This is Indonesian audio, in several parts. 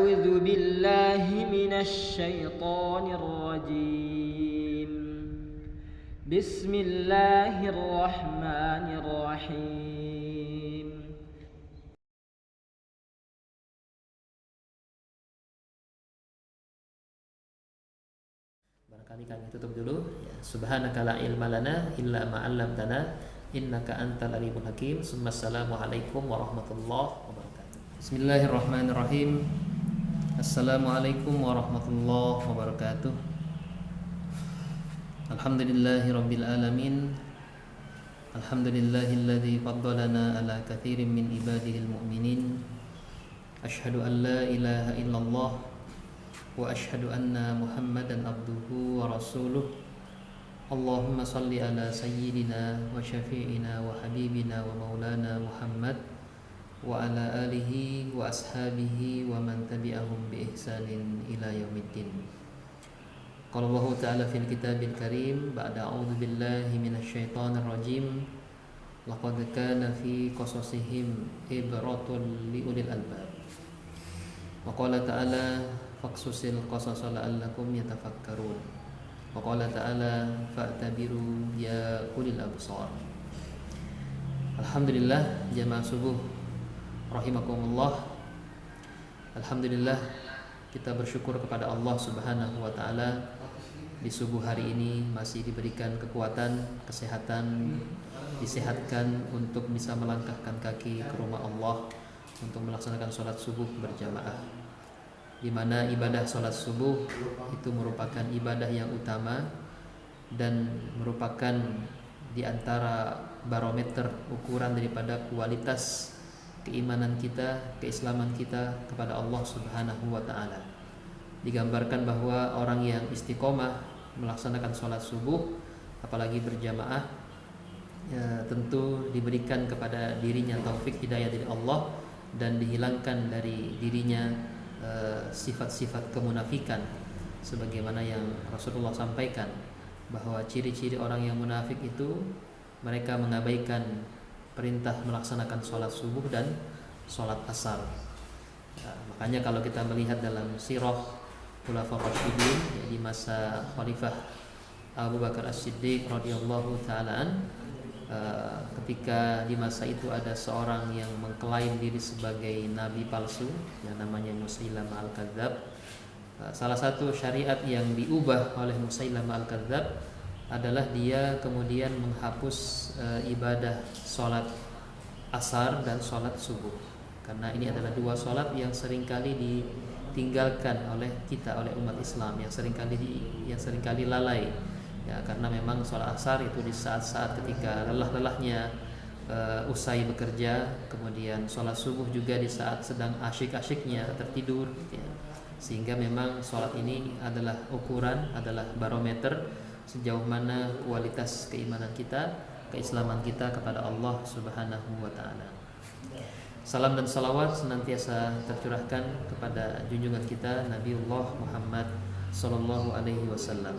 أعوذ بالله من الشيطان الرجيم بسم الله الرحمن الرحيم Barangkali kami tutup dulu ya. Subhanaka la ilma lana illa ma 'allamtana innaka antal alimul hakim. Assalamualaikum warahmatullahi wabarakatuh. Bismillahirrahmanirrahim. Assalamualaikum warahmatullahi wabarakatuh. Alhamdulillahirabbil alamin. Alhamdulillahilladzi faddalana ala katsirin min ibadihil mu'minin. Asyhadu an la ilaha illallah wa asyhadu anna Muhammadan abduhu wa rasuluh. Allahumma salli ala sayyidina wa syafi'ina wa habibina wa maulana Muhammad wa ala alihi wa ashabihi wa man tabi'ahum bi ihsanin ila yaumiddin. Qala Allah ta'ala fil kitabil karim ba'da a'udzu billahi minasy syaithanir rajim. Laqad kana fi qasasihim ibratun li ulil albab. Wa qala ta'ala faqsusil qasasa la'allakum yatafakkarun. Wa qala ta'ala fa'tabiru ya ulil absar. Alhamdulillah jamaah subuh rahimakumullah. Alhamdulillah kita bersyukur kepada Allah Subhanahu wa taala di subuh hari ini masih diberikan kekuatan, kesehatan, disehatkan untuk bisa melangkahkan kaki ke rumah Allah untuk melaksanakan sholat subuh berjamaah, di mana ibadah sholat subuh itu merupakan ibadah yang utama dan merupakan di antara barometer ukuran daripada kualitas keimanan kita, keislaman kita kepada Allah Subhanahu wa taala. Digambarkan bahwa orang yang istiqomah melaksanakan sholat subuh apalagi berjamaah ya, tentu diberikan kepada dirinya taufik hidayah dari Allah dan dihilangkan dari dirinya sifat-sifat kemunafikan, sebagaimana yang Rasulullah sampaikan bahwa ciri-ciri orang yang munafik itu mereka mengabaikan perintah melaksanakan sholat subuh dan sholat asar. Ya, makanya kalau kita melihat dalam sirah Khulafaur Rasyidin ya, di masa Khalifah Abu Bakar As-Siddiq radhiyallahu ta'ala ketika di masa itu ada seorang yang mengklaim diri sebagai nabi palsu yang namanya Musailamah Al-Kadzab. Salah satu syariat yang diubah oleh Musailamah Al-Kadzab adalah dia kemudian menghapus ibadah sholat asar dan sholat subuh, karena ini adalah dua sholat yang seringkali ditinggalkan oleh kita, oleh umat Islam, yang seringkali lalai ya, karena memang sholat asar itu di saat-saat ketika lelah-lelahnya usai bekerja, kemudian sholat subuh juga di saat sedang asyik-asyiknya tertidur ya. Sehingga memang sholat ini adalah ukuran, adalah barometer sejauh mana kualitas keimanan kita, keislaman kita kepada Allah Subhanahu wa taala. Salam dan salawat senantiasa tercurahkan kepada junjungan kita Nabiullah Muhammad sallallahu alaihi wasallam.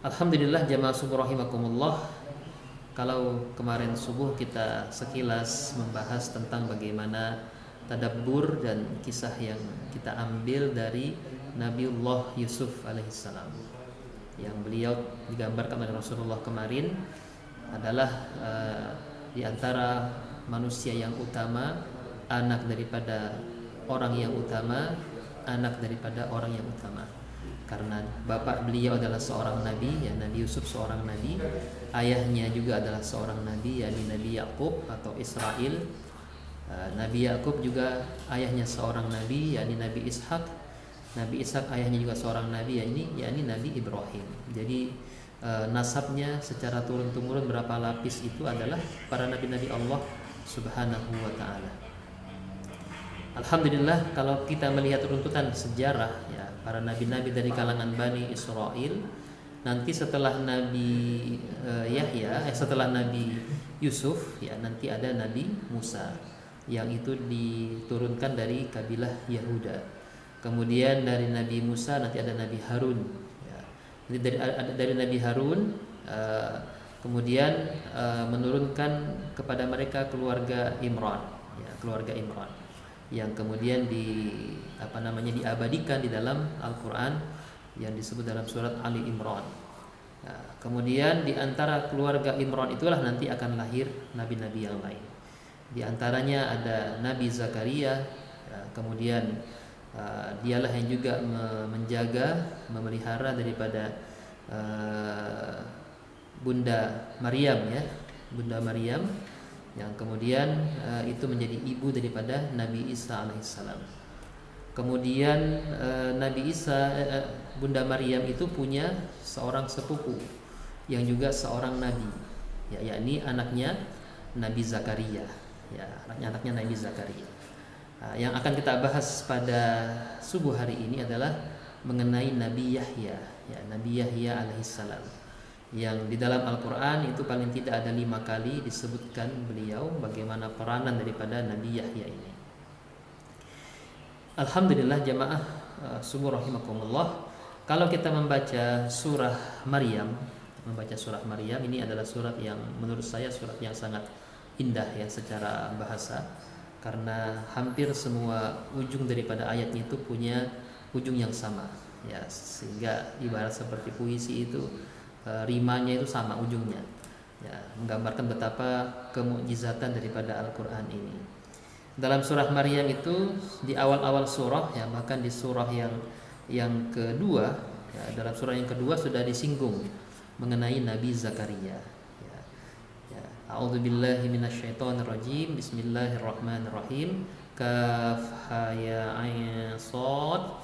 Alhamdulillah jamaah subuh rahimakumullah. Kalau kemarin subuh kita sekilas membahas tentang bagaimana tadabbur dan kisah yang kita ambil dari Nabiullah Yusuf alaihissalam, yang beliau digambarkan oleh Rasulullah kemarin adalah di antara manusia yang utama, anak daripada orang yang utama, anak daripada orang yang utama. Karena bapak beliau adalah seorang nabi, ya Nabi Yusuf seorang nabi, ayahnya juga adalah seorang nabi, yakni Nabi Yakub atau Israel. Nabi Yakub juga ayahnya seorang nabi, yakni Nabi Ishak. Nabi Ishak ayahnya juga seorang nabi, yakni Nabi Ibrahim. Jadi nasabnya secara turun-temurun berapa lapis itu adalah para nabi-nabi Allah Subhanahu wa ta'ala. Alhamdulillah kalau kita melihat runtutan sejarah ya, para nabi-nabi dari kalangan Bani Israel, nanti setelah Nabi setelah Nabi Yusuf ya, nanti ada Nabi Musa yang itu diturunkan dari kabilah Yahuda. Kemudian dari Nabi Musa nanti ada Nabi Harun ya. Jadi dari Nabi Harun kemudian menurunkan kepada mereka keluarga Imran ya, keluarga Imran. yang kemudian diabadikan di dalam Al-Qur'an yang disebut dalam surat Ali Imran. Nah, kemudian di antara keluarga Imran itulah nanti akan lahir nabi-nabi yang lain. Di antaranya ada Nabi Zakaria, ya, kemudian dialah yang juga menjaga, memelihara daripada Bunda Maryam, ya, Bunda Maryam yang kemudian itu menjadi ibu daripada Nabi Isa alaihissalam. Kemudian Nabi Isa, Bunda Maryam itu punya seorang sepupu yang juga seorang nabi, ya, yakni anaknya Nabi Zakaria, ya, anaknya Nabi Zakaria. Nah, yang akan kita bahas pada subuh hari ini adalah mengenai Nabi Yahya, ya, Nabi Yahya alaihissalam, yang di dalam Al-Quran itu paling tidak ada 5 kali disebutkan beliau bagaimana peranan daripada Nabi Yahya ini. Alhamdulillah jamaah subuh rahimakumullah, kalau kita membaca surah Maryam ini adalah surat yang menurut saya surat yang sangat indah, ya, secara bahasa, karena hampir semua ujung daripada ayatnya itu punya ujung yang sama, ya, sehingga ibarat seperti puisi itu rimanya itu sama ujungnya, ya, menggambarkan betapa kemukjizatan daripada Al-Quran ini. Dalam surah Maryam itu di awal-awal surah, ya, bahkan di surah yang kedua, ya, dalam surah yang kedua sudah disinggung mengenai Nabi Zakaria, ya. Ya, a'udzubillahi minasyaitonirrajim. Bismillahirrahmanirrahim. Kaf ha ya ain shad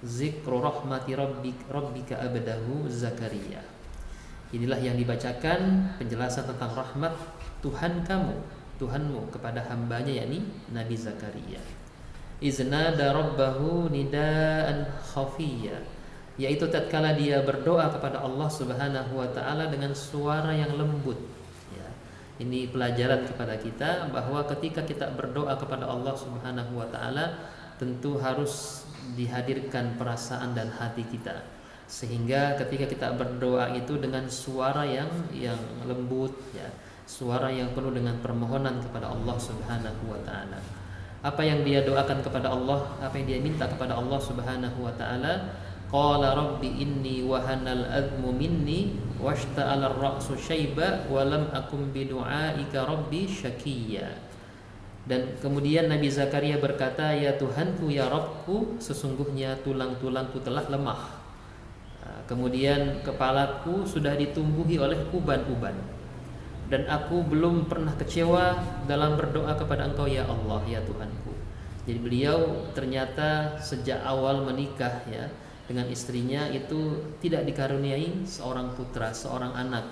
zikru rahmati rabbika abdahu Zakaria. Inilah yang dibacakan penjelasan tentang rahmat Tuhanmu kepada hambanya, yakni Nabi Zakaria. Iznada rabbahu nidaan khafiyya, yaitu tatkala dia berdoa kepada Allah Subhanahu wa taala dengan suara yang lembut, ya. Ini pelajaran kepada kita bahwa ketika kita berdoa kepada Allah Subhanahu wa taala tentu harus dihadirkan perasaan dan hati kita, sehingga ketika kita berdoa itu dengan suara yang lembut, ya, suara yang penuh dengan permohonan kepada Allah Subhanahu wa taala. Apa yang dia doakan kepada Allah, apa yang dia minta kepada Allah Subhanahu wa taala, qala rabbi inni wahanal admu minni washta'ala ar-ra'su syaiba wa lam akum bidu'aika rabbi syakiyya. Dan kemudian Nabi Zakaria berkata, ya Tuhanku, ya Rabbku, sesungguhnya tulang-tulangku telah lemah. Kemudian kepalaku sudah ditumbuhi oleh uban-uban, dan aku belum pernah kecewa dalam berdoa kepada Engkau ya Allah, ya Tuhanku. Jadi beliau ternyata sejak awal menikah, ya, dengan istrinya itu tidak dikaruniai seorang putra, seorang anak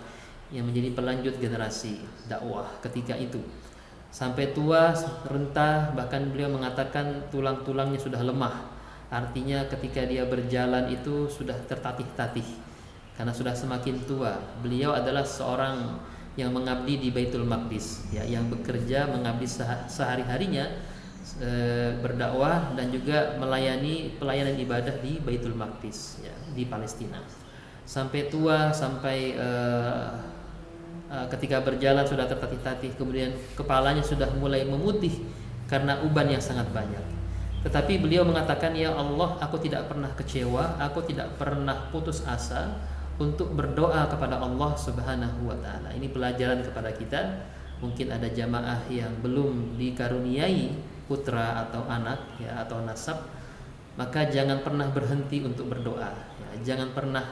yang menjadi pelanjut generasi dakwah ketika itu. Sampai tua renta, bahkan beliau mengatakan tulang-tulangnya sudah lemah. Artinya ketika dia berjalan itu sudah tertatih-tatih karena sudah semakin tua. Beliau adalah seorang yang mengabdi di Baitul Maqdis, ya, yang bekerja mengabdi sehari-harinya berdakwah dan juga melayani pelayanan ibadah di Baitul Maqdis, ya, di Palestina. Sampai tua, sampai ketika berjalan sudah tertatih-tatih, kemudian kepalanya sudah mulai memutih karena uban yang sangat banyak. Tetapi beliau mengatakan, ya Allah, aku tidak pernah kecewa, aku tidak pernah putus asa untuk berdoa kepada Allah Subhanahu wa taala. Ini pelajaran kepada kita. Mungkin ada jamaah yang belum dikaruniai putra atau anak, ya, atau nasab, maka jangan pernah berhenti untuk berdoa, ya. Jangan pernah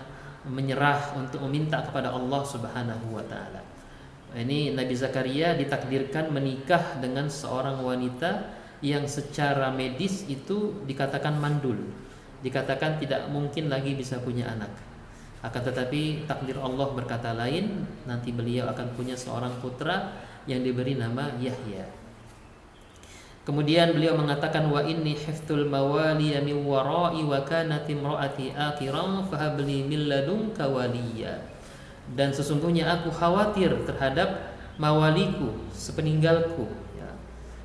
menyerah untuk meminta kepada Allah Subhanahu wa taala. Ini Nabi Zakaria ditakdirkan menikah dengan seorang wanita yang secara medis itu dikatakan mandul, dikatakan tidak mungkin lagi bisa punya anak. Akan tetapi takdir Allah berkata lain, nanti beliau akan punya seorang putra yang diberi nama Yahya. Kemudian beliau mengatakan, wa inni hiftul mawali min wara'i wa kanat imraati akhiran fahabli min ladunka waliya. Dan sesungguhnya aku khawatir terhadap mawaliku, sepeninggalku, ya.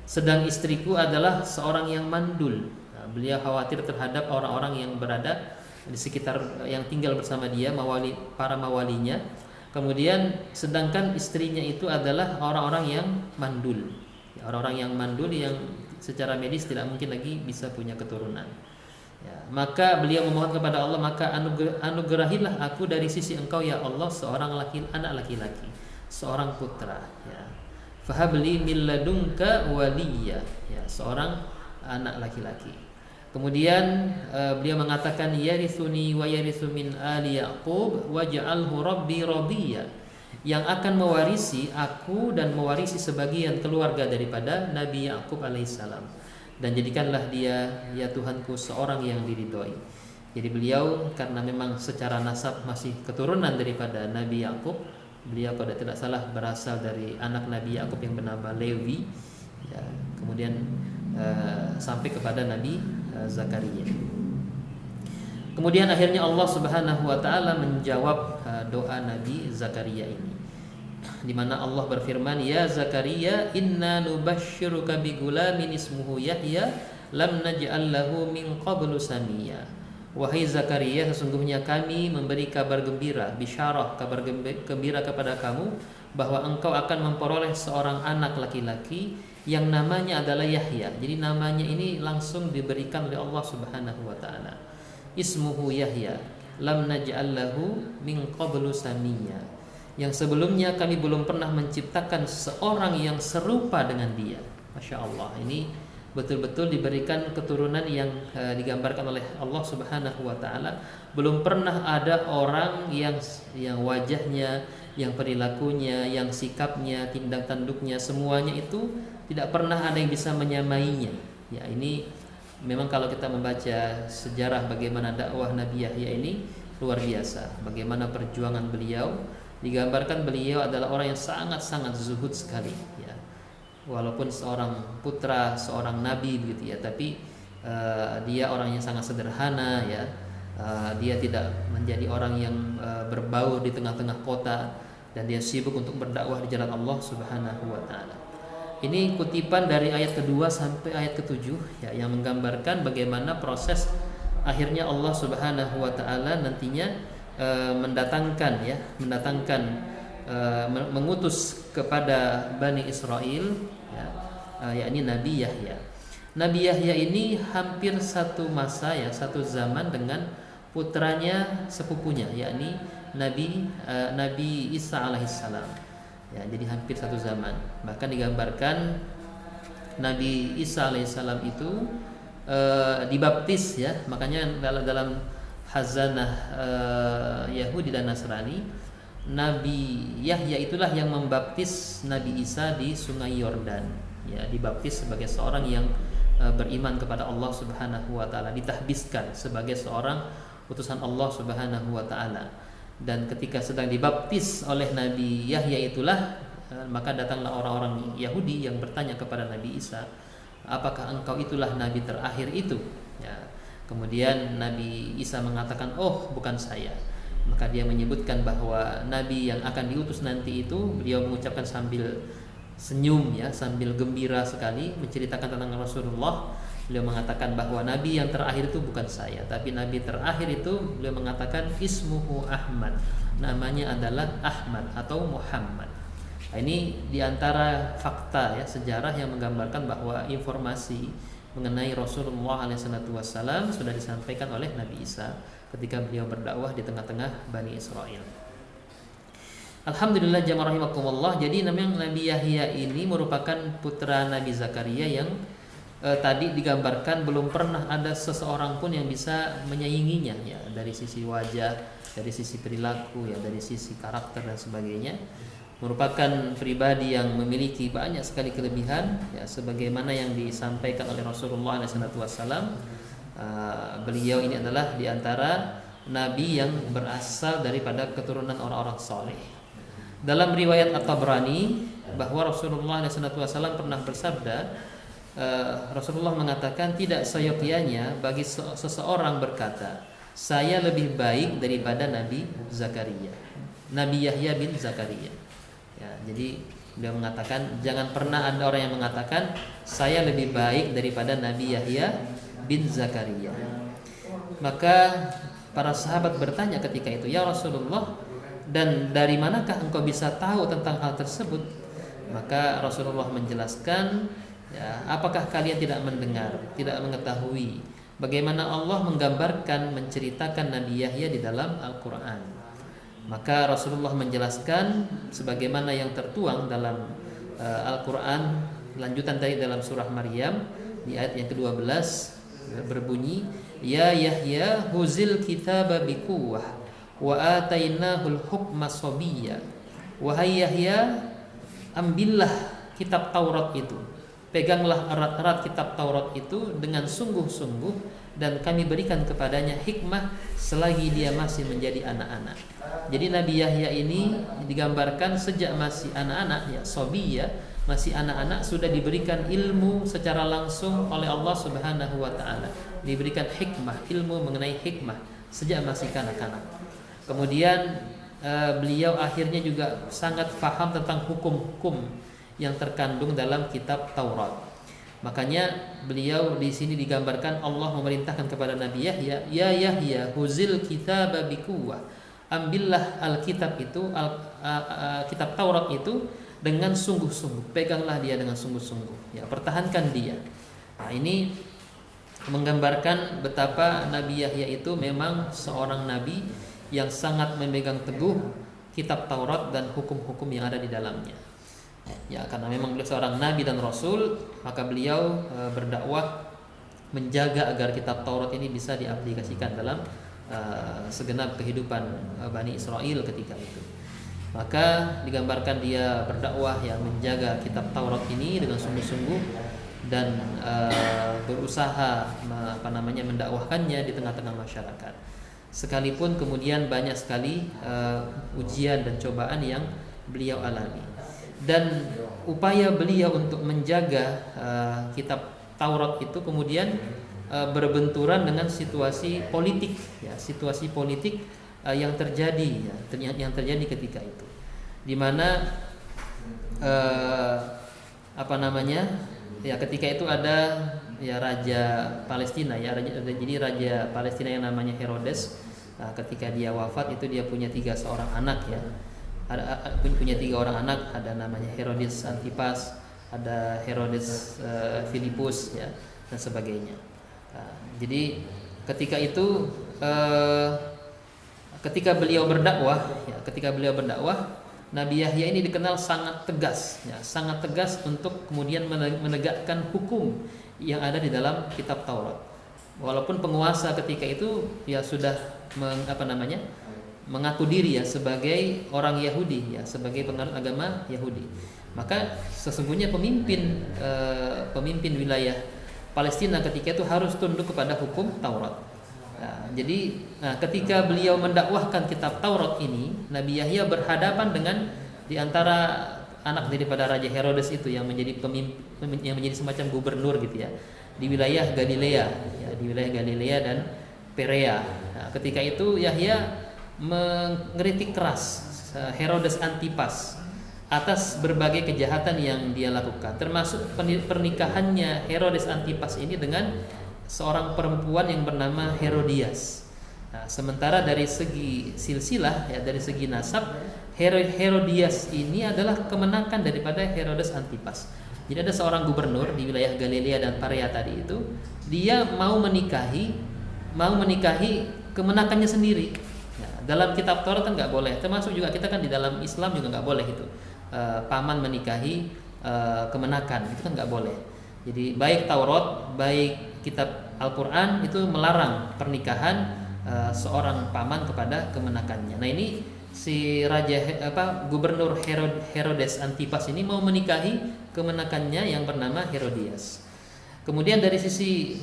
Sedang istriku adalah seorang yang mandul. Nah, beliau khawatir terhadap orang-orang yang berada di sekitar, yang tinggal bersama dia, para mawalinya. Kemudian sedangkan istrinya itu adalah orang-orang yang mandul, ya, orang-orang yang mandul yang secara medis tidak mungkin lagi bisa punya keturunan. Ya, maka beliau memohon kepada Allah, maka anugerahilah aku dari sisi Engkau ya Allah seorang anak laki-laki, seorang putra. Ya. Fahabli min ladunka waliya, ya, seorang anak laki-laki. Kemudian beliau mengatakan yarithuni wa yarithu min ali Yaqub waj'alhu rabbi radiya, yang akan mewarisi aku dan mewarisi sebagian keluarga daripada Nabi Yaqub alaihissalam, dan jadikanlah dia ya Tuhanku seorang yang diridhoi. Jadi beliau karena memang secara nasab masih keturunan daripada Nabi Yaqub, beliau kalau tidak salah berasal dari anak Nabi Yaqub yang bernama Lewi, ya, kemudian sampai kepada Nabi Zakaria. Kemudian akhirnya Allah Subhanahu wa taala menjawab doa Nabi Zakaria ini, di mana Allah berfirman, ya Zakaria inna nubashshiruka bigulamin ismuhu Yahya lam naj'al lahu min qablu samia. Wahai Zakaria, sesungguhnya kami memberi kabar gembira, bisyarah, kabar gembira kepada kamu bahwa engkau akan memperoleh seorang anak laki-laki yang namanya adalah Yahya. Jadi namanya ini langsung diberikan oleh Allah Subhanahu wa taala. Ismuhu Yahya lam naj'al lahu min qablu samia, yang sebelumnya kami belum pernah menciptakan seorang yang serupa dengan dia. Masya Allah, ini betul-betul diberikan keturunan yang digambarkan oleh Allah Subhanahu wa taala. Belum pernah ada orang yang wajahnya, yang perilakunya, yang sikapnya, tindak tanduknya, semuanya itu tidak pernah ada yang bisa menyamainya. Ya, ini memang kalau kita membaca sejarah bagaimana dakwah Nabi Yahya ini luar biasa. Bagaimana perjuangan beliau, digambarkan beliau adalah orang yang sangat-sangat zuhud sekali, ya. Walaupun seorang putra, seorang nabi begitu ya, tapi dia orang yang sangat sederhana, ya. Dia tidak menjadi orang yang berbaur di tengah-tengah kota, dan dia sibuk untuk berdakwah di jalan Allah Subhanahu wa taala. Ini kutipan dari ayat kedua sampai ayat ketujuh, ya, yang menggambarkan bagaimana proses akhirnya Allah Subhanahu wa taala nantinya mengutus kepada Bani Israel, ya, yakni Nabi Yahya. Nabi Yahya ini hampir satu masa, ya, satu zaman dengan putranya sepupunya, yakni Nabi Isa alaihissalam. Ya, jadi hampir satu zaman. Bahkan digambarkan Nabi Isa alaihissalam itu dibaptis, ya. Makanya dalam hazanah Yahudi dan Nasrani, Nabi Yahya itulah yang membaptis Nabi Isa di Sungai Yordan. Ya, dibaptis sebagai seorang yang beriman kepada Allah Subhanahu wa taala, ditahbiskan sebagai seorang utusan Allah Subhanahu wa taala. Dan ketika sedang dibaptis oleh Nabi Yahya itulah maka datanglah orang-orang Yahudi yang bertanya kepada Nabi Isa, apakah engkau itulah Nabi terakhir itu? Ya. Kemudian Nabi Isa mengatakan, oh bukan saya. Maka dia menyebutkan bahwa Nabi yang akan diutus nanti itu, beliau mengucapkan sambil senyum, ya, sambil gembira sekali menceritakan tentang Rasulullah. Beliau mengatakan bahwa Nabi yang terakhir itu bukan saya, tapi Nabi terakhir itu beliau mengatakan ismuhu Ahmad, namanya adalah Ahmad atau Muhammad. Nah, ini diantara fakta, ya, sejarah yang menggambarkan bahwa informasi mengenai Rasulullah SAW sudah disampaikan oleh Nabi Isa ketika beliau berdakwah di tengah-tengah Bani Israel. Alhamdulillah jamaah rahimakumullah. Jadi namanya Nabi Yahya ini merupakan putra Nabi Zakaria yang tadi digambarkan belum pernah ada seseorang pun yang bisa menyainginya, ya, dari sisi wajah, dari sisi perilaku, ya, dari sisi karakter dan sebagainya. Merupakan pribadi yang memiliki banyak sekali kelebihan, ya, sebagaimana yang disampaikan oleh Rasulullah SAW. Beliau ini adalah diantara nabi yang berasal daripada keturunan orang-orang saleh. Dalam riwayat At-Tabrani bahwa Rasulullah SAW pernah bersabda, Rasulullah mengatakan tidak seyogyanya bagi seseorang berkata, saya lebih baik daripada Nabi Zakaria, Nabi Yahya bin Zakaria. Ya, jadi beliau mengatakan jangan pernah ada orang yang mengatakan saya lebih baik daripada Nabi Yahya bin Zakaria. Maka para sahabat bertanya ketika itu, ya Rasulullah, dan dari manakah engkau bisa tahu tentang hal tersebut? Maka Rasulullah menjelaskan, Ya, apakah kalian tidak mendengar, tidak mengetahui bagaimana Allah menggambarkan, menceritakan Nabi Yahya di dalam Al-Quran? Maka Rasulullah menjelaskan sebagaimana yang tertuang dalam Al-Quran, lanjutan dari dalam surah Maryam di ayat yang ke-12 berbunyi, Ya Yahya huzil kitaba biquwwah wa atainahul hukma sabiyya. Wahai Yahya, ambillah kitab Taurat itu, peganglah erat-erat kitab Taurat itu dengan sungguh-sungguh, dan kami berikan kepadanya hikmah selagi dia masih menjadi anak-anak. Jadi Nabi Yahya ini digambarkan sejak masih anak-anak, ya sobiyya, masih anak-anak, sudah diberikan ilmu secara langsung oleh Allah Subhanahu wa taala. Diberikan hikmah, ilmu mengenai hikmah sejak masih kanak-kanak. Kemudian beliau akhirnya juga sangat faham tentang hukum-hukum yang terkandung dalam kitab Taurat. Makanya beliau di sini digambarkan Allah memerintahkan kepada Nabi Yahya, Ya Yahya huzil kitaba biquwwah. Ambillah Alkitab itu, kitab Taurat itu dengan sungguh-sungguh. Peganglah dia dengan sungguh-sungguh. Ya, pertahankan dia. Nah, ini menggambarkan betapa Nabi Yahya itu memang seorang nabi yang sangat memegang teguh kitab Taurat dan hukum-hukum yang ada di dalamnya. Ya, karena memang beliau seorang nabi dan rasul, maka beliau berdakwah menjaga agar kitab Taurat ini bisa diaplikasikan dalam segenap kehidupan Bani Israel ketika itu. Maka digambarkan dia berdakwah yang menjaga kitab Taurat ini dengan sungguh-sungguh dan berusaha mendakwahkannya di tengah-tengah masyarakat. Sekalipun kemudian banyak sekali ujian dan cobaan yang beliau alami. Dan upaya beliau untuk menjaga kitab Taurat itu kemudian berbenturan dengan situasi politik, ya, situasi politik yang terjadi, ya, yang terjadi ketika itu, di mana ya ketika itu ada ya raja Palestina, ya jadi raja Palestina yang namanya Herodes. Ketika dia wafat itu dia punya seorang anak, ya. Punya 3 orang anak, ada namanya Herodes Antipas, ada Herodes Filipus, ya, dan sebagainya. Jadi ketika itu ketika beliau berdakwah, Nabi Yahya ini dikenal sangat tegas, ya, sangat tegas untuk kemudian menegakkan hukum yang ada di dalam kitab Taurat. Walaupun penguasa ketika itu ya sudah mengaku diri ya sebagai orang Yahudi, ya sebagai penganut agama Yahudi, maka sesungguhnya pemimpin wilayah Palestina ketika itu harus tunduk kepada hukum Taurat. Jadi ketika beliau mendakwahkan kitab Taurat ini, Nabi Yahya berhadapan dengan di antara anak daripada Raja Herodes itu yang menjadi pemimpin, yang menjadi semacam gubernur gitu ya di wilayah Galilea, ya, di wilayah Galilea dan Perea. Ketika itu Yahya mengkritik keras Herodes Antipas atas berbagai kejahatan yang dia lakukan, termasuk pernikahannya Herodes Antipas ini dengan seorang perempuan yang bernama Herodias. Sementara dari segi silsilah, ya, dari segi nasab, Herodias ini adalah kemenakan daripada Herodes Antipas. Jadi ada seorang gubernur di wilayah Galilea dan Perea tadi itu, dia mau menikahi kemenakannya sendiri. Dalam kitab Taurat kan nggak boleh, termasuk juga kita kan di dalam Islam juga nggak boleh itu paman menikahi kemenakan, itu kan nggak boleh. Jadi baik Taurat, baik kitab Al-Quran itu melarang pernikahan seorang paman kepada kemenakannya. Nah ini si gubernur Herodes Antipas ini mau menikahi kemenakannya yang bernama Herodias. Kemudian dari sisi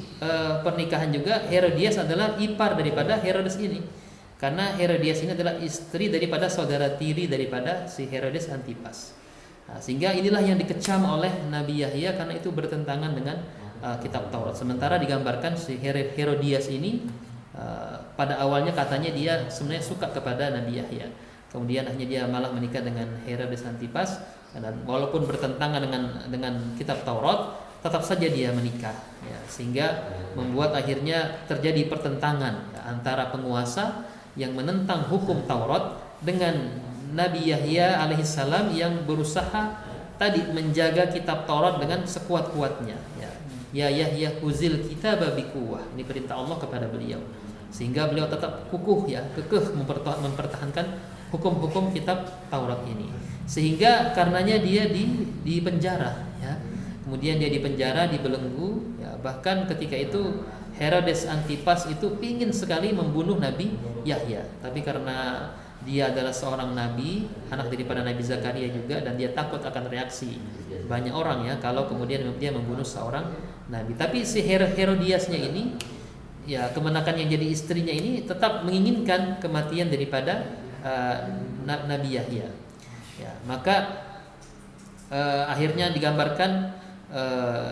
pernikahan juga, Herodias adalah ipar daripada Herodes ini. Karena Herodias ini adalah istri daripada saudara tiri daripada si Herodes Antipas. Sehingga inilah yang dikecam oleh Nabi Yahya karena itu bertentangan dengan kitab Taurat. Sementara digambarkan si Herodias ini pada awalnya katanya dia sebenarnya suka kepada Nabi Yahya. Kemudian akhirnya dia malah menikah dengan Herodes Antipas, dan walaupun bertentangan dengan kitab Taurat, tetap saja dia menikah, ya, sehingga membuat akhirnya terjadi pertentangan, ya, antara penguasa yang menentang hukum Taurat dengan Nabi Yahya alaihissalam yang berusaha tadi menjaga kitab Taurat dengan sekuat-kuatnya. Ya Yahya huzil kitaba biquwah. Ini perintah Allah kepada beliau. Sehingga beliau tetap kekeh mempertahankan hukum-hukum kitab Taurat ini. Sehingga karenanya dia di penjara, ya. Kemudian dia dipenjara, dibelenggu, ya. Bahkan ketika itu Herodes Antipas itu ingin sekali membunuh Nabi Yahya, tapi karena dia adalah seorang nabi, anak daripada Nabi Zakaria juga, dan dia takut akan reaksi banyak orang, ya, kalau kemudian dia membunuh seorang nabi. Tapi si Herodiasnya ini, ya, kemenakan yang jadi istrinya ini tetap menginginkan kematian daripada Nabi Yahya. Ya, maka akhirnya digambarkan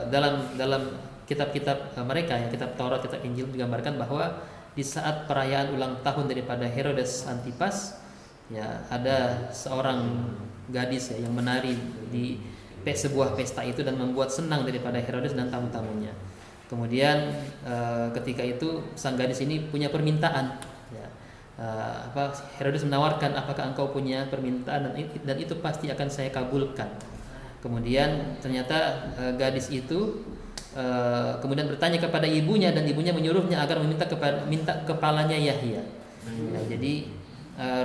dalam kitab-kitab mereka, ya, kitab Taurat, kitab Injil, digambarkan bahwa di saat perayaan ulang tahun daripada Herodes Antipas, ya, ada seorang gadis, ya, yang menari di sebuah pesta itu dan membuat senang daripada Herodes dan tamu-tamunya. Kemudian ketika itu sang gadis ini punya permintaan, ya. Herodes menawarkan, apakah engkau punya permintaan, dan itu pasti akan saya kabulkan. Kemudian ternyata gadis itu kemudian bertanya kepada ibunya, dan ibunya menyuruhnya agar minta kepalanya Yahya. Ya, jadi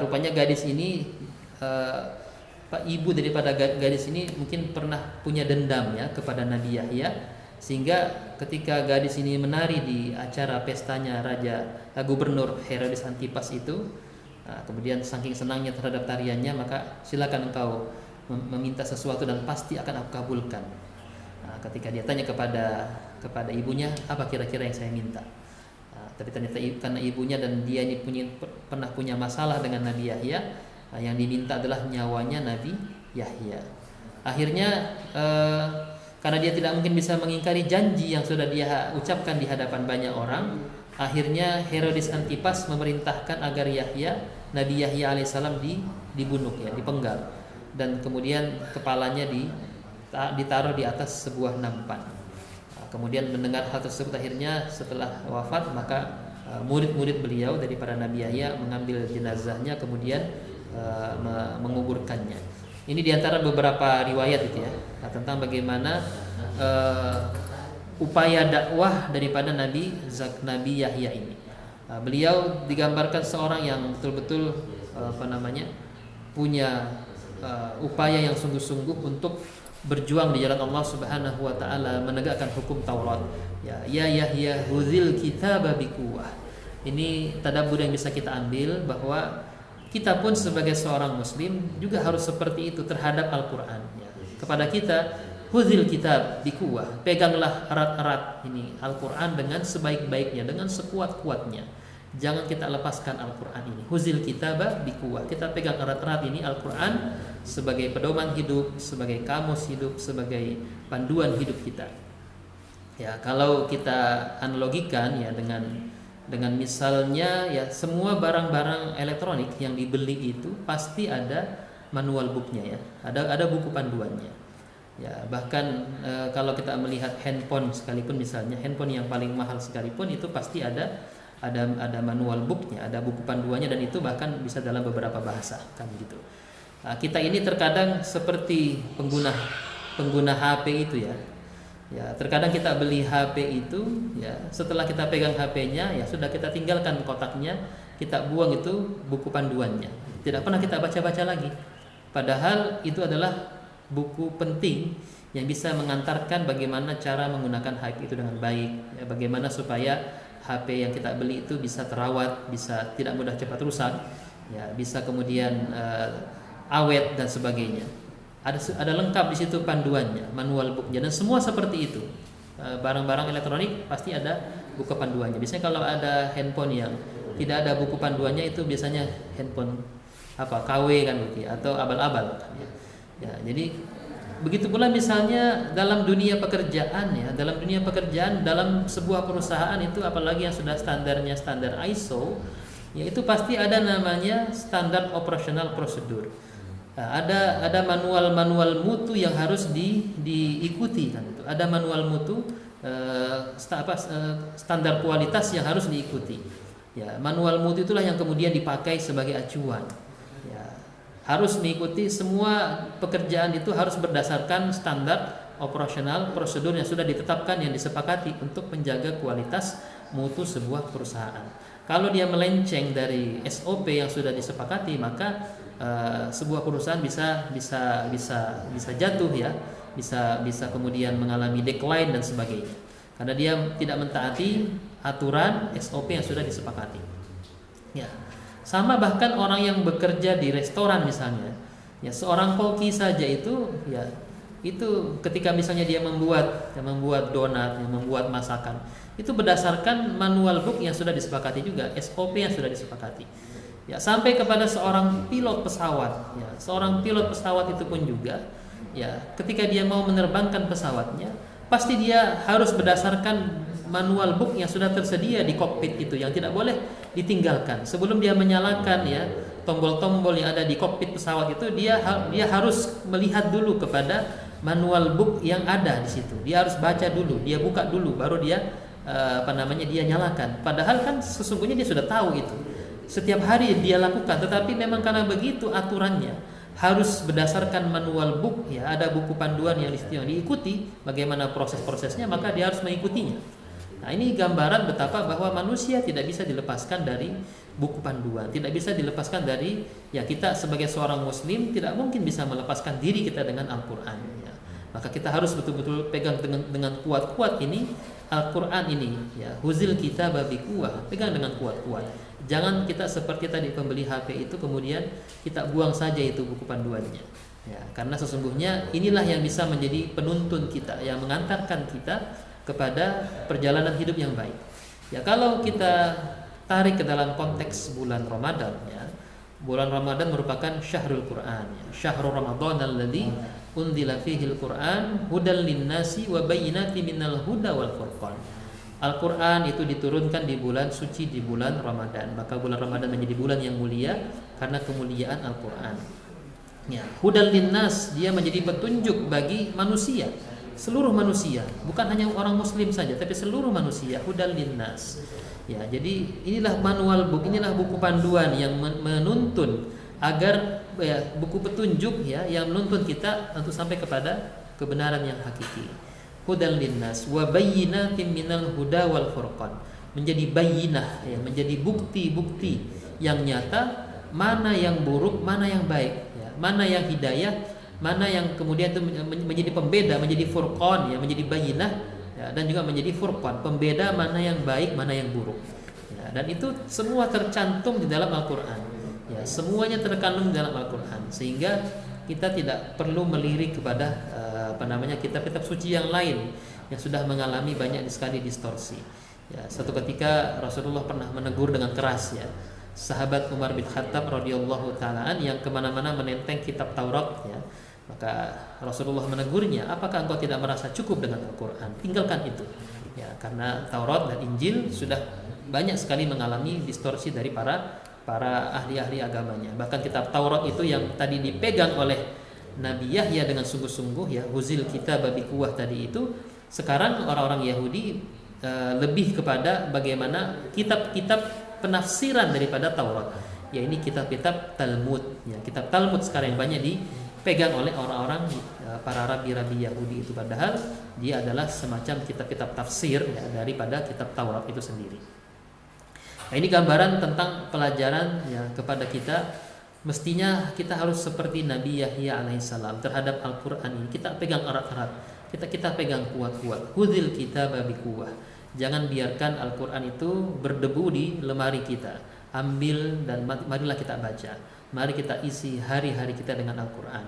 rupanya gadis ini, ibu daripada gadis ini mungkin pernah punya dendam, ya, kepada Nabi Yahya, sehingga ketika gadis ini menari di acara pestanya Gubernur Herodes Antipas itu, kemudian saking senangnya terhadap tariannya, maka silakan engkau meminta sesuatu dan pasti akan aku kabulkan. Ketika dia tanya kepada ibunya, apa kira-kira yang saya minta? Tapi ternyata karena ibunya dan dia ini pernah punya masalah dengan Nabi Yahya, yang diminta adalah nyawanya Nabi Yahya. Akhirnya karena dia tidak mungkin bisa mengingkari janji yang sudah dia ucapkan di hadapan banyak orang, akhirnya Herodes Antipas memerintahkan agar Nabi Yahya alaihissalam dibunuh, ya, dipenggal, dan kemudian kepalanya ditaruh di atas sebuah nampan. Kemudian mendengar hal tersebut, akhirnya setelah wafat, maka murid-murid beliau daripada Nabi Yahya mengambil jenazahnya, kemudian menguburkannya. Ini diantara beberapa riwayat itu, ya, tentang bagaimana upaya dakwah daripada Nabi Yahya ini. Beliau digambarkan seorang yang betul-betul punya upaya yang sungguh-sungguh untuk berjuang di jalan Allah Subhanahu wa taala, menegakkan hukum Taurat. Ya Yahya huzil kitaba biquwah. Ini tadabbur yang bisa kita ambil, bahwa kita pun sebagai seorang muslim juga harus seperti itu terhadap Al-Qur'an, ya. Kepada kita, huzil kitab biquwah, peganglah erat-erat ini Al-Qur'an dengan sebaik-baiknya, dengan sekuat-kuatnya. Jangan kita lepaskan Al-Quran ini. Huzil kitaba biquwah. Kita pegang erat-erat ini Al-Quran sebagai pedoman hidup, sebagai kamus hidup, sebagai panduan hidup kita. Ya, kalau kita analogikan, ya, dengan misalnya, ya, semua barang-barang elektronik yang dibeli itu pasti ada manual booknya, ya. Ada buku panduannya. Ya, bahkan kalau kita melihat handphone sekalipun, misalnya handphone yang paling mahal sekalipun, itu pasti ada manual booknya, ada buku panduannya, dan itu bahkan bisa dalam beberapa bahasa, kan gitu. Kita ini terkadang seperti pengguna HP itu, ya. Ya, terkadang kita beli HP itu, ya, setelah kita pegang HP-nya, ya sudah, kita tinggalkan kotaknya, kita buang itu buku panduannya. Tidak pernah kita baca-baca lagi. Padahal itu adalah buku penting yang bisa mengantarkan bagaimana cara menggunakan HP itu dengan baik, ya, bagaimana supaya HP yang kita beli itu bisa terawat, bisa tidak mudah cepat rusak, ya, bisa kemudian awet dan sebagainya. Ada lengkap di situ panduannya, manual booknya, dan semua seperti itu. Barang-barang elektronik pasti ada buku panduannya. Biasanya kalau ada handphone yang tidak ada buku panduannya, itu biasanya handphone KW, kan gitu, atau abal-abal. Ya, jadi begitu pula misalnya dalam dunia pekerjaan, ya, dalam sebuah perusahaan itu, apalagi yang sudah standarnya standar ISO, ya, itu pasti ada namanya standar operational procedure. Ada manual mutu yang harus diikuti, kan itu. Ada manual mutu, standar kualitas yang harus diikuti. Ya, manual mutu itulah yang kemudian dipakai sebagai acuan. Ya, harus mengikuti semua pekerjaan itu harus berdasarkan standar operasional prosedur yang sudah ditetapkan yang disepakati untuk menjaga kualitas mutu sebuah perusahaan. Kalau dia melenceng dari SOP yang sudah disepakati, maka sebuah perusahaan bisa jatuh ya, bisa kemudian mengalami decline dan sebagainya, karena dia tidak mentaati aturan SOP yang sudah disepakati. Ya, sama bahkan orang yang bekerja di restoran misalnya, ya seorang koki saja itu ya, itu ketika misalnya dia membuat donat, yang membuat masakan, itu berdasarkan manual book yang sudah disepakati juga, SOP yang sudah disepakati. Ya, sampai kepada seorang pilot pesawat, ya, seorang pilot pesawat itu pun juga, ya, ketika dia mau menerbangkan pesawatnya, pasti dia harus berdasarkan manual book yang sudah tersedia di kokpit itu, yang tidak boleh ditinggalkan. Sebelum dia menyalakan ya tombol-tombol yang ada di kokpit pesawat itu, dia harus melihat dulu kepada manual book yang ada di situ. Dia harus baca dulu, dia buka dulu, baru dia dia nyalakan. Padahal kan sesungguhnya dia sudah tahu itu. Setiap hari dia lakukan, tetapi memang karena begitu aturannya harus berdasarkan manual book ya, ada buku panduan yang diikuti bagaimana proses-prosesnya, maka dia harus mengikutinya. Nah, ini gambaran betapa bahwa manusia tidak bisa dilepaskan dari buku panduan, tidak bisa dilepaskan dari ya, kita sebagai seorang muslim tidak mungkin bisa melepaskan diri kita dengan Al-Qur'an ya. Maka kita harus betul-betul pegang dengan kuat-kuat ini Al-Qur'an ini ya, huzil kitaba biquwah, pegang dengan kuat-kuat. Jangan kita seperti tadi pembeli HP itu kemudian kita buang saja itu buku panduannya. Ya, karena sesungguhnya inilah yang bisa menjadi penuntun kita, yang mengantarkan kita kepada perjalanan hidup yang baik. Ya, kalau kita tarik ke dalam konteks bulan Ramadan ya. Bulan Ramadan merupakan syahrul Quran ya. Syahrul Ramadan alladzi unzila fihil Quran hudal linnasi wa bayyinatin minal huda wal furqan. Al-Quran itu diturunkan di bulan suci, di bulan Ramadan. Maka bulan Ramadan menjadi bulan yang mulia karena kemuliaan Al-Quran ya. Hudal linnas, dia menjadi petunjuk bagi manusia, seluruh manusia, bukan hanya orang muslim saja, tapi seluruh manusia. Hudal linnas ya. Jadi inilah manual book, inilah buku panduan yang menuntun agar ya, buku petunjuk ya, yang menuntun kita untuk sampai kepada kebenaran yang hakiki. Hudal linnas wa bayyinatin minal huda wal furqan, menjadi bayyinah ya, menjadi bukti-bukti yang nyata mana yang buruk, mana yang baik ya, mana yang hidayah, mana yang kemudian itu menjadi pembeda, menjadi furqan ya, menjadi bayyinah ya, dan juga menjadi furqan, pembeda mana yang baik, mana yang buruk ya. Dan itu semua tercantum di dalam Al-Qur'an ya, semuanya terkandung di dalam Al-Qur'an, sehingga kita tidak perlu melirik kepada kitab-kitab suci yang lain yang sudah mengalami banyak sekali distorsi. Ya, satu ketika Rasulullah pernah menegur dengan keras ya sahabat Umar bin Khattab radhiyallahu taalaan yang kemana-mana menenteng kitab Taurat ya. Maka Rasulullah menegurnya, apakah engkau tidak merasa cukup dengan Al-Quran? Tinggalkan itu ya, karena Taurat dan Injil sudah banyak sekali mengalami distorsi dari para ahli-ahli agamanya. Bahkan kitab Taurat itu yang tadi dipegang oleh Nabi Yahya dengan sungguh-sungguh ya, huzil kitab biquwah tadi itu, sekarang orang-orang Yahudi lebih kepada bagaimana kitab-kitab penafsiran daripada Taurat. Ya, ini kitab-kitab Talmud ya, kitab Talmud sekarang yang banyak dipegang oleh orang-orang para rabi-rabi Yahudi itu, padahal dia adalah semacam kitab-kitab tafsir ya, daripada kitab Taurat itu sendiri. Nah, ini gambaran tentang pelajaran ya kepada kita. Mestinya kita harus seperti Nabi Yahya alaihissalam terhadap Al-Quran ini. Kita pegang erat-erat, kita pegang kuat-kuat. Hudil kitaba biquwah. Jangan biarkan Al-Quran itu berdebu di lemari kita. Ambil dan marilah kita baca. Mari kita isi hari-hari kita dengan Al-Quran.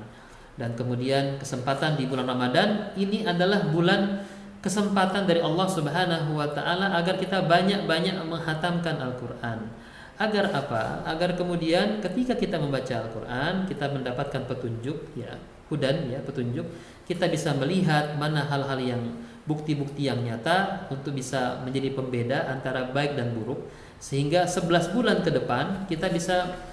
Dan kemudian kesempatan di bulan Ramadan ini adalah bulan kesempatan dari Allah Subhanahu wa taala agar kita banyak-banyak menghatamkan Al-Quran. Agar apa? Agar kemudian ketika kita membaca Al-Quran, kita mendapatkan petunjuk ya, hudan ya, petunjuk. Kita bisa melihat mana hal-hal yang bukti-bukti yang nyata untuk bisa menjadi pembeda antara baik dan buruk, sehingga 11 bulan ke depan kita bisa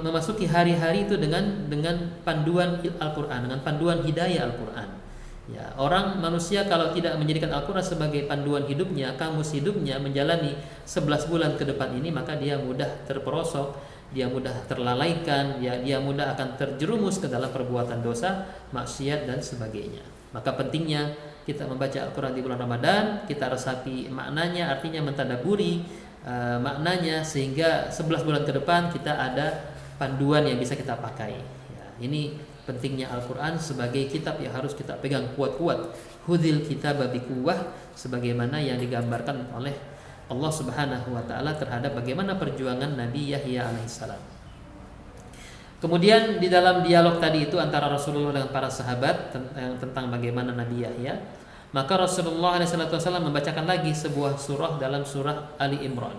memasuki hari-hari itu dengan panduan Al-Quran, dengan panduan hidayah Al-Quran. Ya, orang manusia kalau tidak menjadikan Al-Quran sebagai panduan hidupnya, kamus hidupnya menjalani 11 bulan ke depan ini, maka dia mudah terperosok, dia mudah terlalaikan, ya, dia mudah akan terjerumus ke dalam perbuatan dosa, maksiat dan sebagainya. Maka pentingnya kita membaca Al-Quran di bulan Ramadan, kita resapi maknanya, artinya mentadaburi maknanya, sehingga 11 bulan ke depan kita ada panduan yang bisa kita pakai. Ya, ini pentingnya Al-Quran sebagai kitab yang harus kita pegang kuat-kuat. Hudhil kitaba biquwwah, sebagaimana yang digambarkan oleh Allah Subhanahu wa taala terhadap bagaimana perjuangan Nabi Yahya alaihissalam. Kemudian di dalam dialog tadi itu antara Rasulullah dengan para sahabat tentang bagaimana Nabi Yahya, maka Rasulullah SAW membacakan lagi sebuah surah dalam surah Ali Imran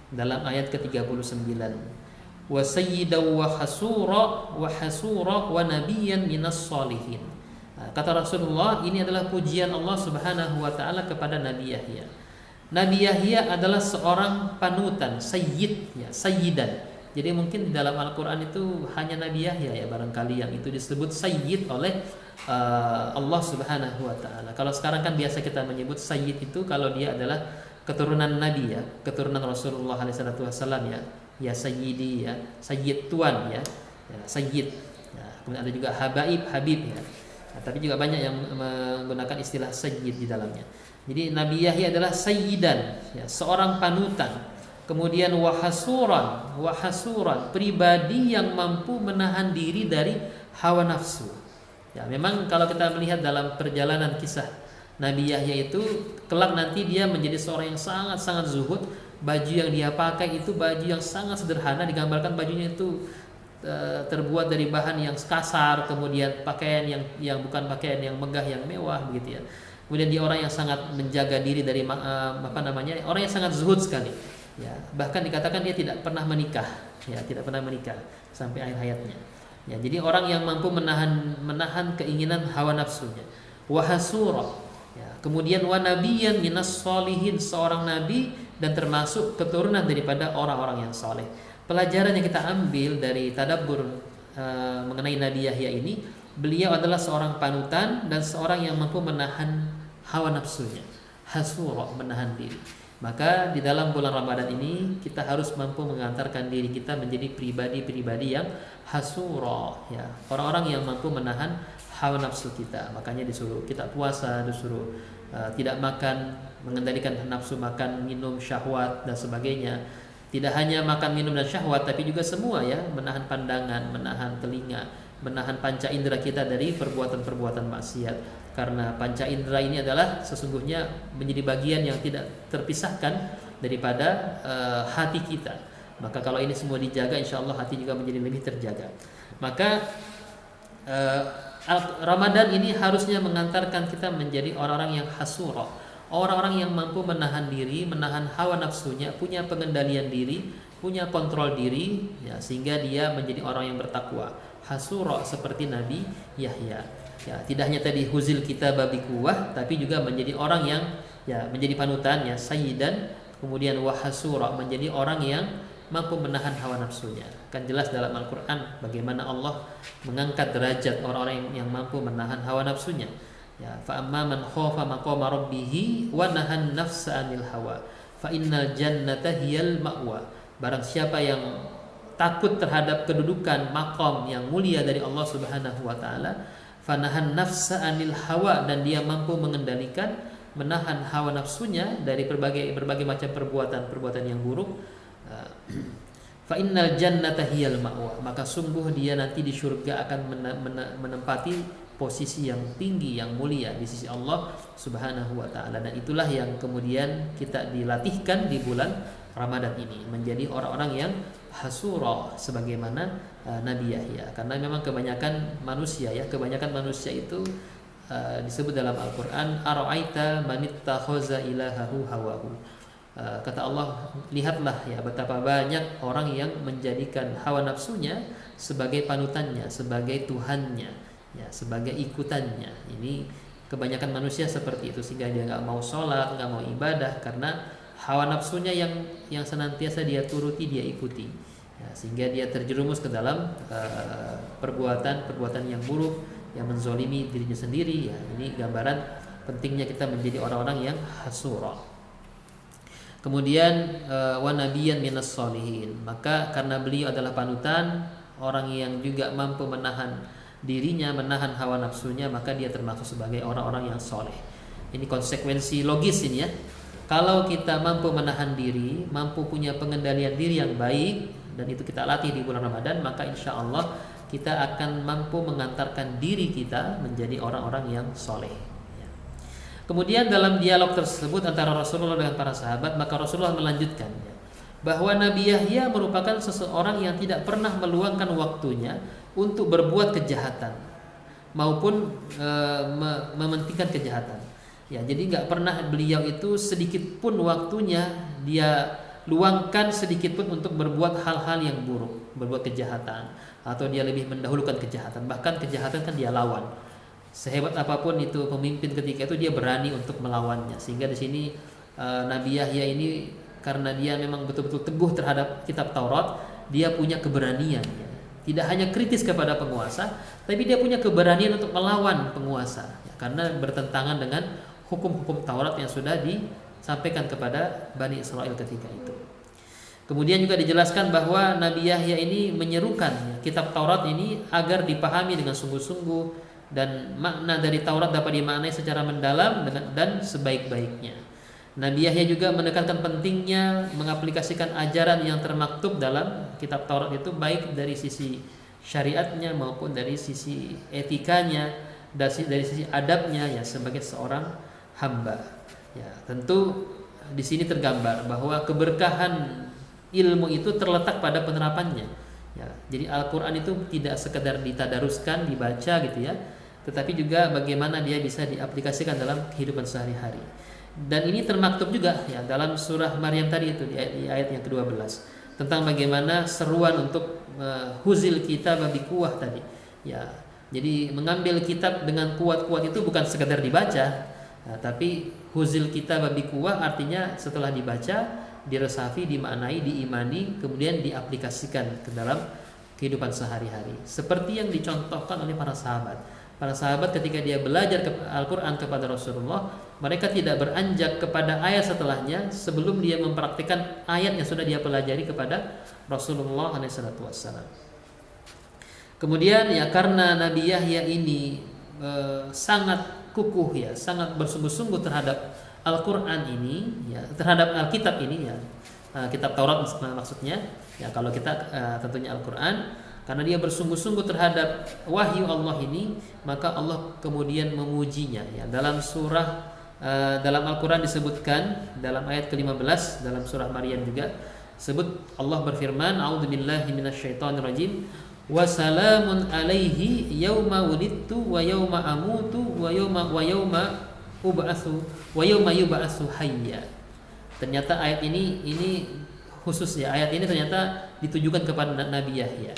dalam ayat ke-39. Wa sayyidaw wa hasura wa nabiyyan minas solihin. Kata Rasulullah, ini adalah pujian Allah Subhanahu wa taala kepada Nabi Yahya. Nabi Yahya adalah seorang panutan, sayyid, ya, sayyidan. Jadi mungkin di dalam Al-Quran itu hanya Nabi Yahya ya barangkali yang itu disebut sayyid oleh Allah Subhanahu wa taala. Kalau sekarang kan biasa kita menyebut sayyid itu kalau dia adalah keturunan Nabi, ya, keturunan Rasulullah SAW, ya. Ya sayyidi, ya, sayyid tuan, ya, ya sayyid. Ya, kemudian ada juga habaib, habib, ya. Nah, tapi juga banyak yang menggunakan istilah sayyid di dalamnya. Jadi Nabi Yahya adalah sayyidan, ya, seorang panutan. Kemudian wahasuran, pribadi yang mampu menahan diri dari hawa nafsu. Ya, memang kalau kita melihat dalam perjalanan kisah Nabi Yahya itu, kelak nanti dia menjadi seorang yang sangat-sangat zuhud. Baju yang dia pakai itu baju yang sangat sederhana, digambarkan bajunya itu terbuat dari bahan yang kasar, kemudian pakaian yang bukan pakaian yang megah, yang mewah begitu ya. Kemudian dia orang yang sangat menjaga diri dari orang yang sangat zuhud sekali. Ya, bahkan dikatakan dia tidak pernah menikah, ya, tidak pernah menikah sampai akhir hayatnya. Ya, jadi orang yang mampu menahan keinginan hawa nafsunya. Wahasura, ya, kemudian wa nabiyyan minas solihin, seorang nabi dan termasuk keturunan daripada orang-orang yang soleh. Pelajaran yang kita ambil dari tadabbur mengenai Nabi Yahya ini, beliau adalah seorang panutan dan seorang yang mampu menahan hawa nafsunya. Hasura, menahan diri. Maka di dalam bulan Ramadan ini kita harus mampu mengantarkan diri kita menjadi pribadi-pribadi yang hasura, ya, orang-orang yang mampu menahan hawa nafsu kita. Makanya disuruh kita puasa, disuruh tidak makan, mengendalikan nafsu makan, minum, syahwat dan sebagainya. Tidak hanya makan, minum dan syahwat, tapi juga semua, ya, menahan pandangan, menahan telinga, menahan panca indera kita dari perbuatan-perbuatan maksiat. Karena panca indera ini adalah sesungguhnya menjadi bagian yang tidak terpisahkan daripada hati kita. Maka kalau ini semua dijaga, insya Allah hati juga menjadi lebih terjaga. Maka Ramadan ini harusnya mengantarkan kita menjadi orang-orang yang hasura, orang-orang yang mampu menahan diri, menahan hawa nafsunya, punya pengendalian diri, punya kontrol diri, ya, sehingga dia menjadi orang yang bertakwa. Hasura seperti Nabi Yahya. Ya, tidak hanya tadi huzil kita babi kuwah, tapi juga menjadi orang yang, ya, menjadi panutan, ya, sayyidan, kemudian wahasura, menjadi orang yang mampu menahan hawa nafsunya. Kan jelas dalam Al-Quran bagaimana Allah mengangkat derajat orang-orang yang mampu menahan hawa nafsunya. Ya, fa amma man khafa maqama rabbih wa nahan nafsa 'anil hawa fa innal jannata hiyal ma'wa. Barang siapa yang takut terhadap kedudukan maqam yang mulia dari Allah Subhanahu wa taala, fanahan nafsa 'anil hawa, dan dia mampu mengendalikan, menahan hawa nafsunya dari berbagai macam perbuatan yang buruk. Fa innal jannata hiyal ma'wa, maka sungguh dia nanti di surga akan menempati posisi yang tinggi, yang mulia di sisi Allah Subhanahu wa taala. Dan itulah yang kemudian kita dilatihkan di bulan Ramadan ini, menjadi orang-orang yang hasura sebagaimana Nabi Yahya. Karena memang kebanyakan manusia itu disebut dalam Al-Quran, ara'aita manittakhaza ilahahu hawahu. Kata Allah, lihatlah, ya, betapa banyak orang yang menjadikan hawa nafsunya sebagai panutannya, sebagai Tuhannya, ya, sebagai ikutannya. Ini kebanyakan manusia seperti itu, sehingga dia nggak mau sholat, nggak mau ibadah karena hawa nafsunya yang senantiasa dia turuti, dia ikuti, ya, sehingga dia terjerumus ke dalam perbuatan yang buruk, yang menzolimi dirinya sendiri. Ya, ini gambaran pentingnya kita menjadi orang-orang yang hasura. Kemudian wa nabiyyan minas sholihin. Maka karena beliau adalah panutan, orang yang juga mampu menahan dirinya, menahan hawa nafsunya, maka dia termasuk sebagai orang-orang yang soleh. Ini konsekuensi logis ini ya. Kalau kita mampu menahan diri, mampu punya pengendalian diri yang baik, dan itu kita latih di bulan Ramadan, maka insya Allah kita akan mampu mengantarkan diri kita menjadi orang-orang yang soleh. Kemudian dalam dialog tersebut antara Rasulullah dengan para sahabat, maka Rasulullah melanjutkan bahwa Nabi Yahya merupakan seseorang yang tidak pernah meluangkan waktunya untuk berbuat kejahatan maupun mementingkan kejahatan. Ya, jadi nggak pernah beliau itu sedikit pun waktunya dia luangkan sedikit pun untuk berbuat hal-hal yang buruk, berbuat kejahatan, atau dia lebih mendahulukan kejahatan. Bahkan kejahatan kan dia lawan. Sehebat apapun itu pemimpin ketika itu, dia berani untuk melawannya. Sehingga di sini Nabi Yahya ini karena dia memang betul-betul teguh terhadap kitab Taurat, dia punya keberanian. Ya. Tidak hanya kritis kepada penguasa, tapi dia punya keberanian untuk melawan penguasa. Ya, karena bertentangan dengan hukum-hukum Taurat yang sudah disampaikan kepada Bani Israel ketika itu. Kemudian juga dijelaskan bahwa Nabi Yahya ini menyerukan kitab Taurat ini agar dipahami dengan sungguh-sungguh, dan makna dari Taurat dapat dimaknai secara mendalam dan sebaik-baiknya. Nabi Yahya juga menekankan pentingnya mengaplikasikan ajaran yang termaktub dalam kitab Taurat itu, baik dari sisi syariatnya maupun dari sisi etikanya, dari sisi adabnya ya sebagai seorang hamba. Ya, tentu di sini tergambar bahwa keberkahan ilmu itu terletak pada penerapannya. Ya, jadi Al-Quran itu tidak sekedar ditadaruskan, dibaca gitu ya, tetapi juga bagaimana dia bisa diaplikasikan dalam kehidupan sehari-hari. Dan ini termaktub juga ya dalam surah Maryam tadi itu di ayat yang ke-12 tentang bagaimana seruan untuk huzil kitab bi quwwah tadi. Ya, jadi mengambil kitab dengan kuat-kuat itu bukan sekedar dibaca. Nah, tapi huzil kitab bi quwwah artinya setelah dibaca, diresapi, dimaknai, diimani, kemudian diaplikasikan ke dalam kehidupan sehari-hari. Seperti yang dicontohkan oleh para sahabat. Para sahabat ketika dia belajar Al-Quran kepada Rasulullah, mereka tidak beranjak kepada ayat setelahnya sebelum dia mempraktikkan ayat yang sudah dia pelajari kepada Rasulullah SAW. Kemudian ya karena Nabi Yahya ini sangat kukuh ya, sangat bersungguh-sungguh terhadap Al-Quran ini ya, terhadap Alkitab ini ya, kitab Taurat maksudnya ya, kalau kita tentunya Al-Quran, karena dia bersungguh-sungguh terhadap wahyu Allah ini, maka Allah kemudian memujinya ya. Dalam surah dalam Al-Quran disebutkan dalam ayat ke-15 dalam surah Maryam juga sebut Allah berfirman, a'udzubillahi minasyaitonirrajim, wa salamun alaihi yauma wulidtu wa yauma amutu wa yauma ub'atsu wa yauma yub'atsu hayya. Ternyata ayat ini khusus ya, ayat ini ternyata ditujukan kepada Nabi Yahya.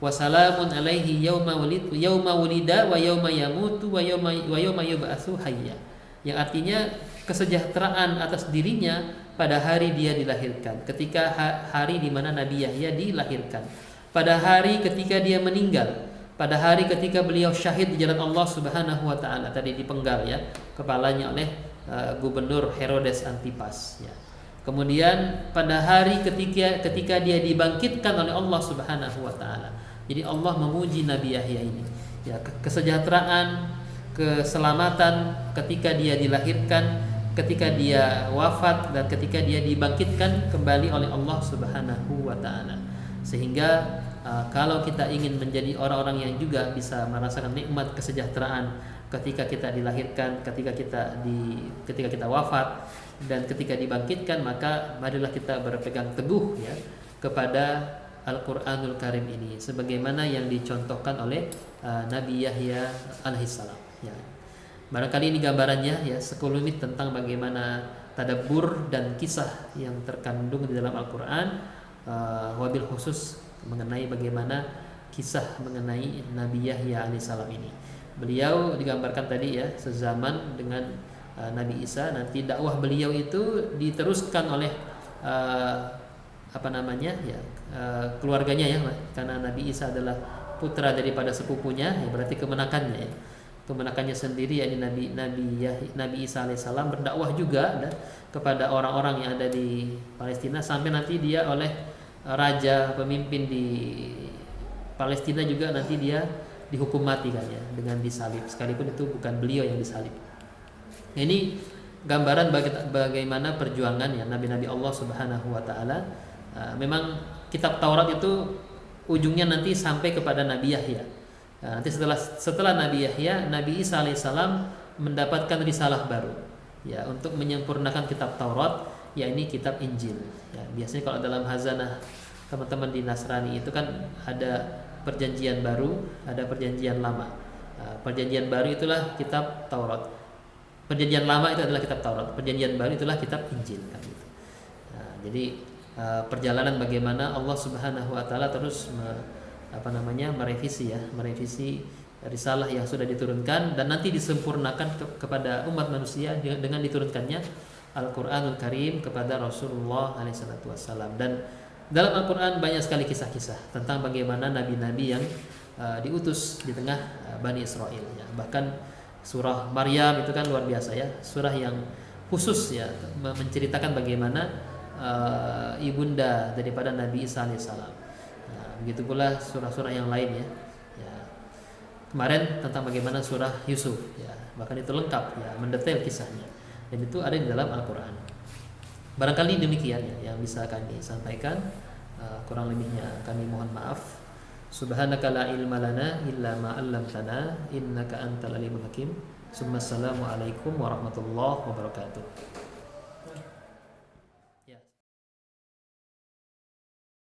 Wa salamun alaihi yauma wulida wa yauma yamutu wa yauma yub'atsu hayya. Yang artinya kesejahteraan atas dirinya pada hari dia dilahirkan, ketika hari di mana Nabi Yahya dilahirkan, pada hari ketika dia meninggal, pada hari ketika beliau syahid di jalan Allah Subhanahu wa taala, tadi dipenggal ya kepalanya oleh gubernur Herodes Antipas ya. Kemudian pada hari ketika dia dibangkitkan oleh Allah Subhanahu wa taala. Jadi Allah memuji Nabi Yahya ini. Ya, kesejahteraan, keselamatan ketika dia dilahirkan, ketika dia wafat, dan ketika dia dibangkitkan kembali oleh Allah Subhanahu wa taala. Sehingga kalau kita ingin menjadi orang-orang yang juga bisa merasakan nikmat kesejahteraan ketika kita dilahirkan, ketika kita wafat, dan ketika dibangkitkan, maka marilah kita berpegang teguh ya kepada Al-Quranul Karim ini, sebagaimana yang dicontohkan oleh Nabi Yahya alaihissalam. Ya. Barangkali ini gambarannya ya, sekelumit tentang bagaimana tadabbur dan kisah yang terkandung di dalam Al-Quran, wabil khusus mengenai bagaimana kisah mengenai Nabi Yahya alaihissalam ini. Beliau digambarkan tadi ya sezaman dengan Nabi Isa. Nanti dakwah beliau itu diteruskan oleh keluarganya ya, karena Nabi Isa adalah putra daripada sepupunya ya, berarti kemenakannya ya. kemenakannya sendiri, yakni Nabi Isa alaihissalam berdakwah juga kepada orang-orang yang ada di Palestina, sampai nanti dia oleh raja pemimpin di Palestina juga nanti dia dihukum mati kan ya, dengan disalib, sekalipun itu bukan beliau yang disalib. Ini gambaran bagaimana perjuangan ya nabi-nabi Allah Subhanahu wa taala. Memang kitab Taurat itu ujungnya nanti sampai kepada Nabi Yahya. Nanti setelah Nabi Yahya, Nabi Isa alaihissalam mendapatkan risalah baru ya untuk menyempurnakan kitab Taurat, yakni kitab Injil. Ya, biasanya kalau dalam hazanah teman-teman di Nasrani itu kan ada perjanjian baru, ada perjanjian lama. Perjanjian baru itulah kitab Taurat. Perjanjian lama itu adalah kitab Taurat. Perjanjian baru itulah kitab Injil kan gitu. Jadi perjalanan bagaimana Allah Subhanahu wa taala terus merevisi risalah yang sudah diturunkan dan nanti disempurnakan kepada umat manusia dengan diturunkannya Al-Qur'anul Karim kepada Rasulullah SAW. Dan dalam Al-Quran banyak sekali kisah-kisah tentang bagaimana nabi-nabi yang diutus di tengah Bani Israel ya. Bahkan surah Maryam itu kan luar biasa ya, surah yang khusus ya menceritakan bagaimana ibunda daripada Nabi Isa alaihissalam. Begitu pula surah-surah yang lain ya. Kemarin tentang bagaimana surah Yusuf ya, bahkan itu lengkap ya, mendetail kisahnya, dan itu ada di dalam Al-Quran. Barangkali demikian ya yang bisa kami sampaikan. Kurang lebihnya kami mohon maaf. Subhanaka la ilma lana illa ma 'allamtana innaka antal alimul hakim. Assalamualaikum warahmatullahi wabarakatuh.